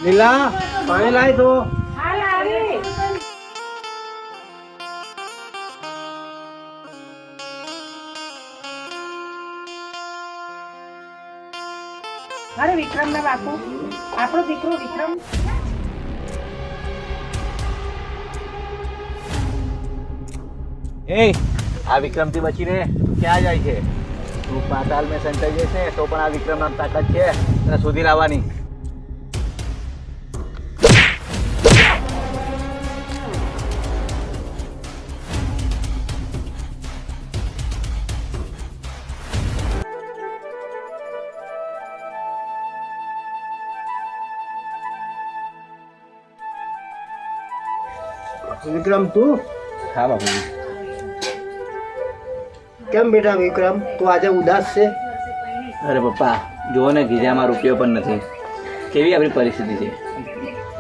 લીલા પાણી લાય તો. હા લાવી. અરે વિક્રમ ના બાપુ, આપણો દીકરો વિક્રમ. એ આ વિક્રમથી બચીને ક્યાં જાય છે? તું પાતાલ મેં સંતાઈ જશે તો પણ આ વિક્રમ નામ તાકાત છે તને શોધી લાવવાની. વિક્રમ તું? હા બાપુજી. કેમ બેટા વિક્રમ, તું આજે ઉદાસ છે? અરે પપ્પા જુઓ ને ગીજામાં રૂપિયો પણ નથી. કેવી આપણી પરિસ્થિતિ છે.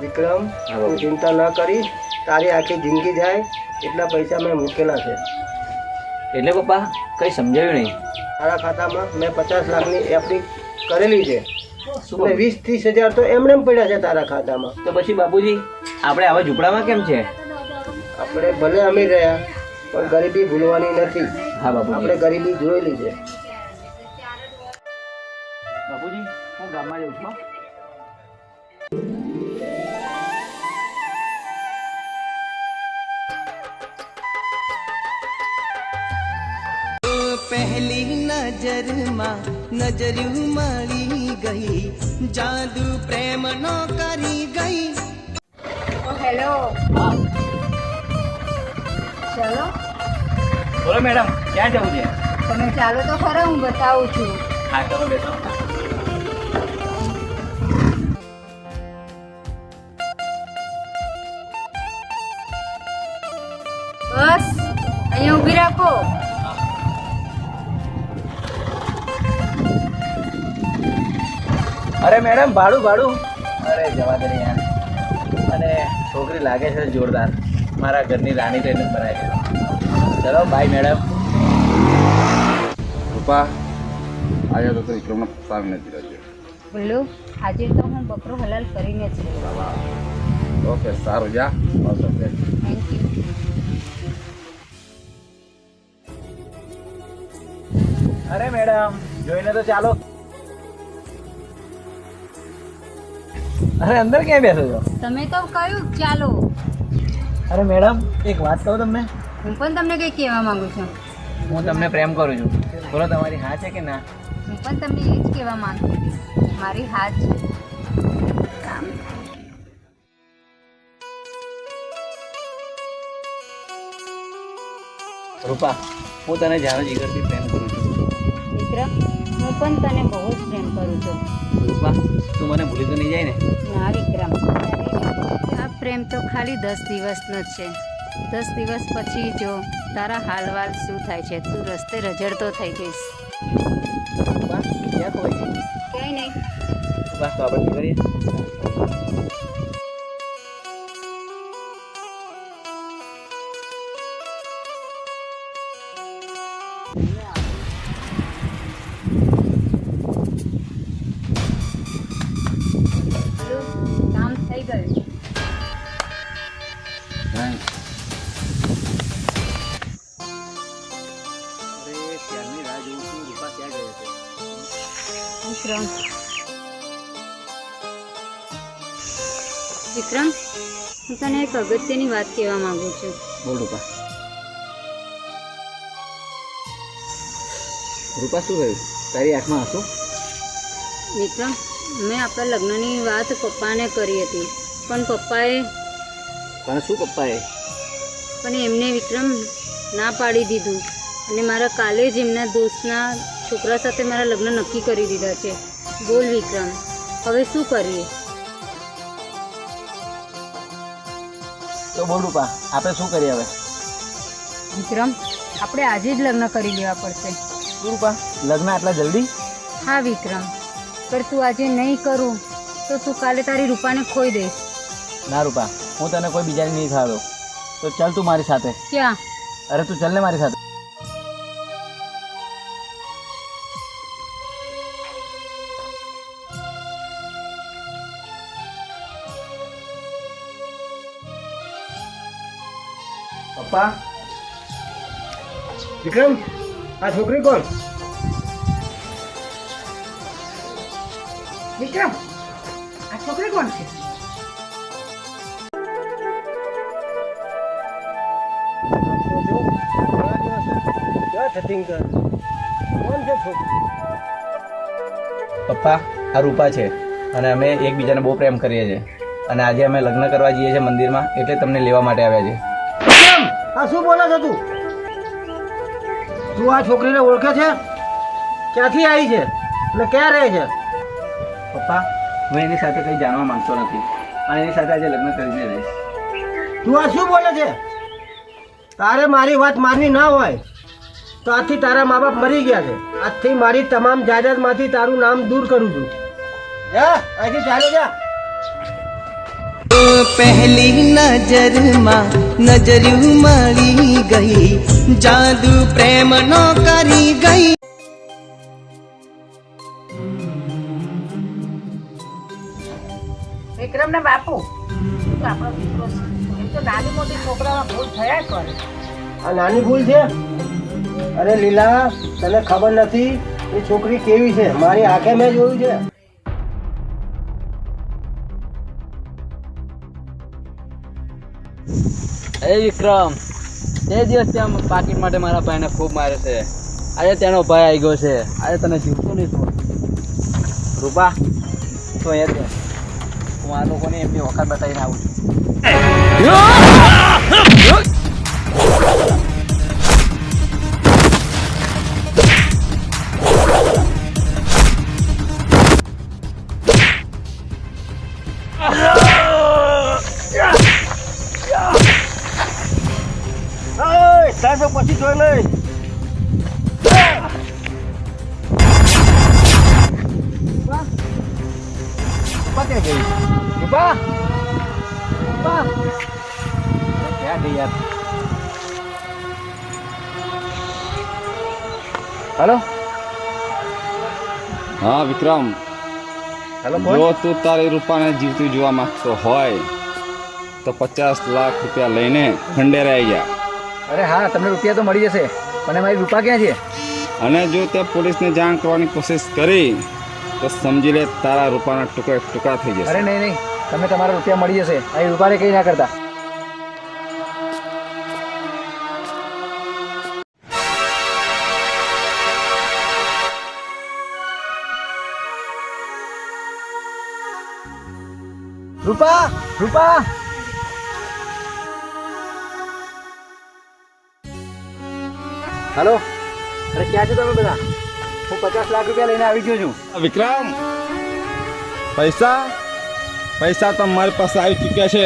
વિક્રમ તું ચિંતા ન કરી, તારી આખી જિંદગી જાય એટલા પૈસા મેં મૂકેલા છે. એટલે પપ્પા કંઈ સમજાવ્યું નહીં. તારા ખાતામાં મેં 50 લાખની એફડી કરેલી છે શું અને 20-30 હજાર તો એમને એમ પડ્યા છે તારા ખાતામાં. તો પછી બાપુજી આપણે આવા ઝૂંપડામાં કેમ છે? આપણે ભલે અમીર રહ્યા પણ ગરીબી ભૂલવાની નથી. હા બાપુજી. આપણે ગરીબી જોયેલી છે. બાપુજી હું ગામમાં જાઉં છું. પહેલી નજરમાં નજરું મળી ગઈ, જાદુ પ્રેમનો કરી ગઈ. હેલો. હા ચલો બોલો મેડમ ક્યાં જવું છે? તમે ચાલો તો ખરા, હું બતાવું છું. હા ચલો બેસો. બસ અહીંયા ઊભી રાખો. અરે મેડમ ભાડું ભાડું. અરે જવા દે ને યાર. અને છોકરી લાગે છે જોરદાર, મારા ઘરની રાણી ટ્રેન બનાવી છે. ચલો બાય મેડમ. રૂપા આજે તો વિક્રમને ફસાવી નથી રહ્યો. બોલો, આજે તો હું બકરો હલાલ કરીને જ રહી. ઓકે સારું જા બસ ઓકે. Thank you. અરે મેડમ જોઈને તો ચાલો. અરે અંદર ક્યાં બેસો છો? તમે તો કહ્યું ચાલો. અરે મેડમ એક વાત કહું તમને. હું પણ તમને કંઈ કહેવા માંગુ છું. હું તમને પ્રેમ કરું છું. બોલો તમારી હા છે કે ના? હું પણ તમને એ જ કહેવા માંગુ છું. મારી હાથ છે. કામ. રૂપા હું તને જાણો જીગરથી પ્રેમ કરું છું. વિક્રમ, હું પણ તને બહુ જ પ્રેમ કરું છું. રૂપા તું મને ભૂલી તો નહીં જાય ને? ના વિક્રમ, આ પ્રેમ તો ખાલી 10 દિવસનો જ છે. 10 દિવસ પછી જો તારા હાલવાલ શું થાય છે, તું રસ્તે રઝળતો થઈ જઈશ. રૂપા ક્યાં ખોવાઈ ગઈ? કંઈ નહીં. રૂપા તો આપણે શું કરીએ? કામ થઈ ગયું. અરે ક્યારની રાહ જોઉં છું. રૂપા ક્યાં ગઈ છે? વિક્રમ, વિક્રમ, હું તને એક અગત્યની વાત કહેવા માંગુ છું. બોલ રૂપા. રૂપા શું થયું? તારી આંખમાં હશું? વિક્રમ, મેં આપણા લગ્નની વાત પપ્પાને કરી હતી, પણ પપ્પાએ પણ શું પપ્પાએ? પણ એમને વિક્રમ ના પાડી દીધું અને મારા કાલે જ એમના દોસ્તના છોકરા સાથે મારા લગ્ન નક્કી કરી દીધા છે. બોલ વિક્રમ, હવે શું કરીએ? તો બોલ રૂપા આપણે શું કરીએ હવે? વિક્રમ, આપણે આજે જ લગ્ન કરી લેવા પડશે. શું રૂપા લગ્ન આટલા જલ્દી? હા વિક્રમ, પર તું આજે નહીં કરું તો તું કાલે તારી રૂપાને ખોઈ દઈશ. ના રૂપા હું તને કોઈ બીજાની નહીં થવા દઉં. તો ચાલ તું મારી સાથે. ક્યાં? અરે તું ચાલ ને મારી સાથે. પપ્પા વિક્રમ, આ છોકરી કોણ? વિક્રમ, આ છોકરી કોણ છે? પપ્પા, આ રૂપા છે અને અમે એકબીજાને બહુ પ્રેમ કરીએ છીએ અને આજે અમે લગ્ન કરવા જઈએ છીએ મંદિરમાં, એટલે તમને લેવા માટે આવ્યા છે. વિક્રમ, આ શું બોલે છે તું? તું આ છોકરીને ઓળખે છે? ક્યાંથી આવી છે અને ક્યાં રહે છે? પપ્પા, હું એની સાથે કંઈ જાણવા માંગતો નથી અને એની સાથે આજે લગ્ન કરીને રહીશ. તું આ શું બોલે છે? તારે મારી વાત માનવી ના હોય તો આજથી તારા મા બાપ મરી ગયા છે. આજથી મારી તમામ જાયદાદમાંથી તારું નામ દૂર કરું છું. જા, અહીંથી ચાલે જા. પહેલી નજરમાં નજર્યું મળી ગઈ, જાદુ પ્રેમનો કરી ગઈ. વિક્રમ ના બાપુ, તો આપણો દીકરો છે. એમ તો નાની મોટી છોકરામાં ભૂલ થયા કરે. આ નાની ભૂલ છે? અરે લીલા, તને ખબર નથી એ છોકરી કેવી છે? મારી આંખે મેં જોયું છે. એ વિક્રમ, તે દિવસથી આમ પાકીટ માટે મારા ભાઈને ખૂબ મારે છે. આજે તેનો ભાઈ આવી ગયો છે. આજે તને જીવતું નહીં થોડું. રૂપા, તો અહીંયા જ હું આ લોકોને એમની વખત બતાવીને આવું છું. સાહેબ પછી જોઈ લઈ. ક્યાં ગઈ રૂપા? રૂપા ક્યાં ગઈ યાર? હલો હા વિક્રમ, હલો, જો તું તારી રૂપાને જીવતું જોવા માંગતો હોય તો 50 લાખ રૂપિયા લઈને ખંડેરે આવી જા. અરે હા, તમને રૂપિયા તો મળી જશે, પણ મારી રૂપા ક્યાં છે? અને જો તે પોલીસને જાણ કરવાની કોશિશ કરી તો સમજી લે તારા રૂપાના ટુકડા ટુકડા થઈ જશે. અરે નહીં નહીં, તમને તમારા રૂપિયા મળી જશે. અહીં રૂપાને કંઈ ના કરતા. રૂપા, રૂપા, હલો. અરે ક્યાં છો તમે બધા? હું 50 લાખ રૂપિયા લઈને આવી ગયો છું. વિક્રમ, પૈસા તો મારી પાસે આવી ચૂક્યા છે.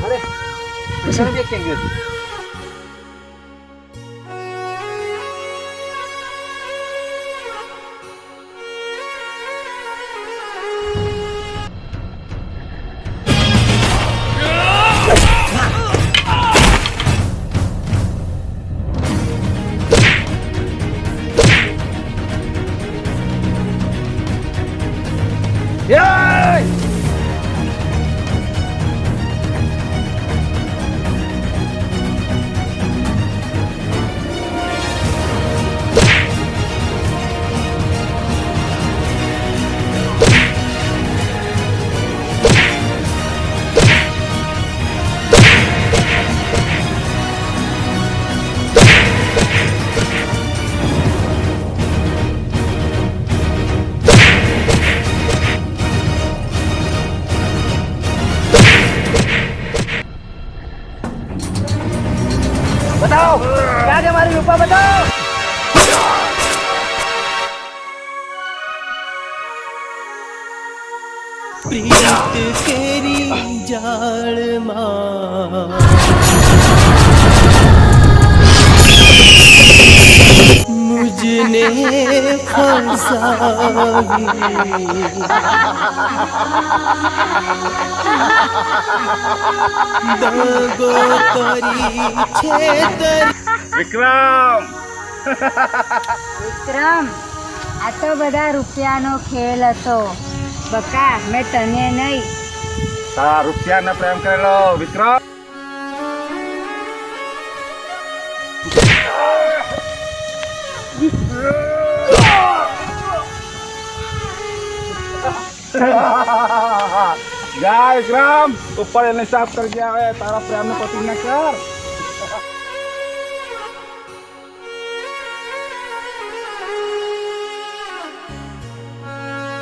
અરે પૈસાનો બેગ ક્યાં ગયો છે? બતાવો ક્યાં છે મારી રૂપા, બતાવો. પ્રીત કેરી જાળમાં મુજને ફસાવી, દગો કરી છેતરી. વિક્રમ, વિક્રમ, આ તો બધા રૂપિયાનો ખેલ હતો. બકા, મેં તને નહીં તારા રૂપિયાને પ્રેમ કરેલો વિક્રમ. જા વિક્રમ, ઉપર એને સાફ કરી આવે તારા પ્રેમ ને પતિ ને કર.